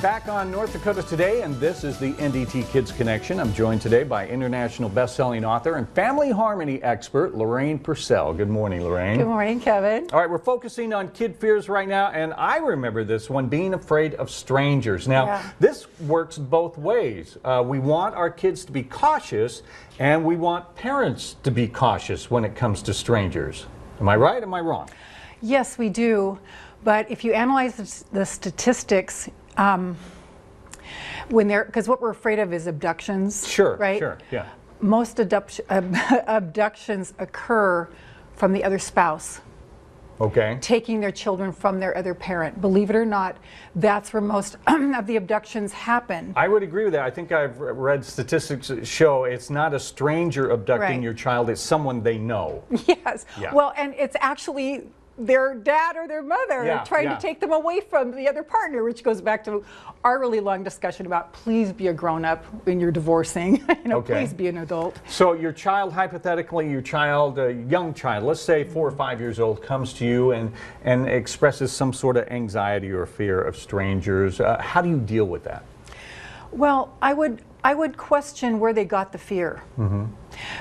back on North Dakota Today, and this is the NDT Kids Connection. I'm joined today by international best-selling author and family harmony expert, Lorraine Pursell. Good morning, Lorraine. Good morning, Kevin. All right, we're focusing on kid fears right now, and I remember this one, being afraid of strangers. Now, this works both ways. We want our kids to be cautious, and we want parents to be cautious when it comes to strangers. Am I right? Am I wrong? Yes, we do. But if you analyze the statistics, because what we're afraid of is abductions. Sure, right? Sure, yeah. Most abductions occur from the other spouse. Okay. Taking their children from their other parent. Believe it or not, that's where most of the abductions happen. I would agree with that. I think I've read statistics that show it's not a stranger abducting your child, it's someone they know. Yes. Yeah. Well, and it's actually their dad or their mother trying to take them away from the other partner, which goes back to our really long discussion about please be a grown-up when you're divorcing. Please be an adult. So your child, hypothetically, your child, a young child, let's say 4 or 5 years old, comes to you and expresses some sort of anxiety or fear of strangers. How do you deal with that? Well, I would question where they got the fear,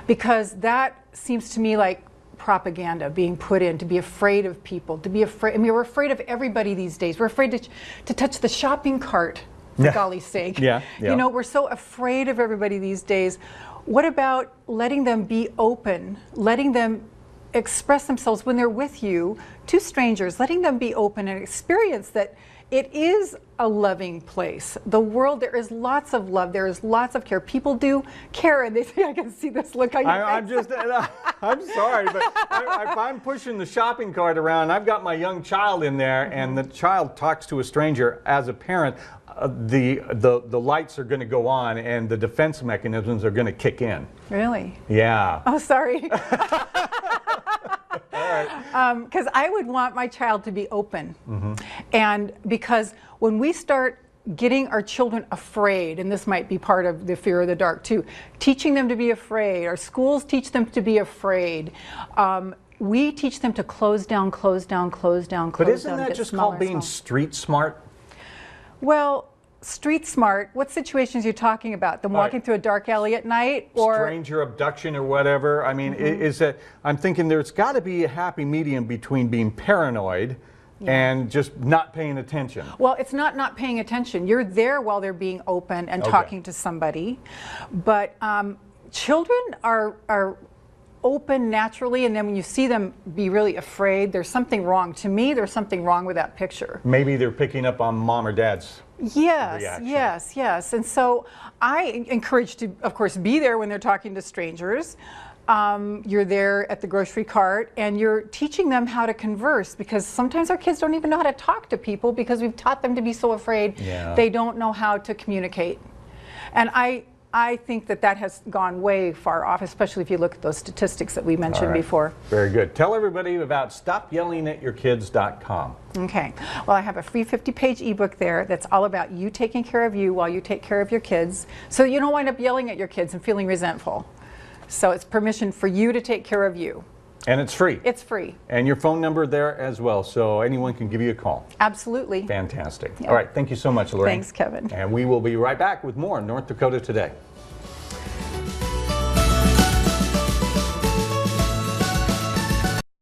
because that seems to me like propaganda being put in, to be afraid of people, to be afraid. I mean, we're afraid of everybody these days. We're afraid to touch the shopping cart, for golly's sake. You know, we're so afraid of everybody these days. What about letting them be open, letting them express themselves when they're with you to strangers, letting them be open and experience that it is a loving place. The world, there is lots of love, there is lots of care. People do care, and they say, I can see this look on your face. I'm sorry, but if I'm pushing the shopping cart around, I've got my young child in there, and the child talks to a stranger, as a parent, the lights are going to go on, and the defense mechanisms are going to kick in. Really? Yeah. Oh, sorry. Because I would want my child to be open. And because when we start getting our children afraid, and this might be part of the fear of the dark too, teaching them to be afraid, our schools teach them to be afraid, we teach them to close down, close down, close down, close down. But isn't that just called being street smart? Well, street smart, what situations are you talking about? Them walking through a dark alley at night? Or stranger abduction or whatever? I mean, is that, I'm thinking there's got to be a happy medium between being paranoid and just not paying attention. Well, it's not paying attention. You're there while they're being open and talking to somebody. But children are open naturally, and then when you see them be really afraid, there's something wrong. To me, there's something wrong with that picture. Maybe they're picking up on mom or dad's reaction. Yes. And so I encourage to, of course, be there when they're talking to strangers. You're there at the grocery cart, and you're teaching them how to converse, because sometimes our kids don't even know how to talk to people because we've taught them to be so afraid they don't know how to communicate. And I think that has gone way far off, especially if you look at those statistics that we mentioned before. Very good. Tell everybody about StopYellingAtYourKids.com. Okay. Well, I have a free 50-page ebook there that's all about you taking care of you while you take care of your kids, so you don't wind up yelling at your kids and feeling resentful. So it's permission for you to take care of you. And it's free. It's free. And your phone number there as well, so anyone can give you a call. Absolutely. Fantastic. All right, thank you so much, Lorraine. Thanks, Kevin. And we will be right back with more North Dakota Today.